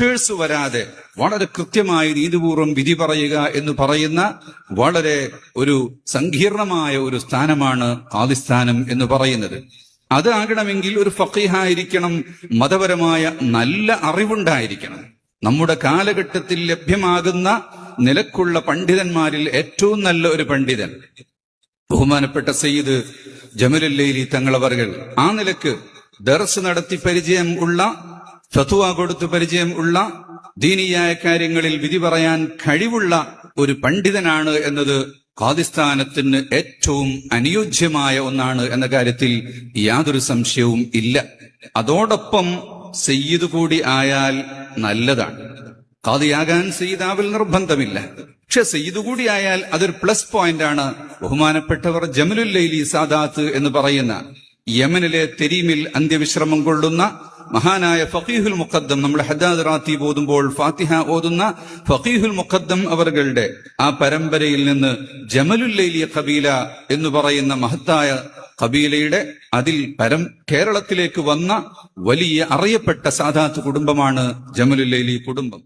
Errors വരാതെ വളരെ കൃത്യമായി നീതിപൂർവ്വം വിധി പറയുക എന്ന് പറയുന്ന വളരെ ഒരു സങ്കീർണമായ ഒരു സ്ഥാനമാണ് ഖാദിസ്ഥാനം എന്ന് പറയുന്നത്. അതാകണമെങ്കിൽ ഒരു ഫഖീഹായിരിക്കണം, മതപരമായ നല്ല അറിവുണ്ടായിരിക്കണം. നമ്മുടെ കാലഘട്ടത്തിൽ ലഭ്യമാകുന്ന നിലക്കുള്ള പണ്ഡിതന്മാരിൽ ഏറ്റവും നല്ല ഒരു പണ്ഡിതൻ ബഹുമാനപ്പെട്ട സയ്യിദ് ജമലുൽ ലൈലി തങ്ങളവർകൾ. ആ നിലക്ക് ദർസ് നടത്തി പരിചയം ഉള്ള, ഫത്വ കൊടുത്ത് പരിചയം ഉള്ള, ദീനിയായ കാര്യങ്ങളിൽ വിധി പറയാൻ കഴിവുള്ള ഒരു പണ്ഡിതനാണ് എന്നത് ഖാദിസ്ഥാനത്തിന് ഏറ്റവും അനുയോജ്യമായ ഒന്നാണ് എന്ന കാര്യത്തിൽ യാതൊരു സംശയവും ഇല്ല. അതോടൊപ്പം സയ്യിദ് കൂടി ആയാൽ നല്ലതാണ്. ഖാദിയാകാൻ സയ്യിദാവൽ നിർബന്ധമില്ല, പക്ഷെ സയ്യിദ് കൂടി ആയാൽ അതൊരു പ്ലസ് പോയിന്റ് ആണ്. ബഹുമാനപ്പെട്ടവർ ജമലുൽ ലൈലി സാദാത്ത് എന്ന് പറയുന്ന യമനിലെ തെരീമിൽ അന്ത്യവിശ്രമം കൊള്ളുന്ന മഹാനായ ഫഖീഹുൽ മുഖദ്ദം, നമ്മൾ ഹദ്ദാദ് റാത്തീബ് ഓതുമ്പോൾ ഫാത്തിഹ ഓതുന്ന ഫഖീഹുൽ മുഖദ്ദം അവരുടെ ആ പരമ്പരയിൽ നിന്ന് ജമലുൽ ലൈലി ഖബീല എന്ന് പറയുന്ന മഹത്തായ ഖബീലയുടെ അതിൽ കേരളത്തിലേക്ക് വന്ന വലിയ അറിയപ്പെട്ട സാദാത്ത് കുടുംബമാണ് ജമലുൽ ലൈലി കുടുംബം.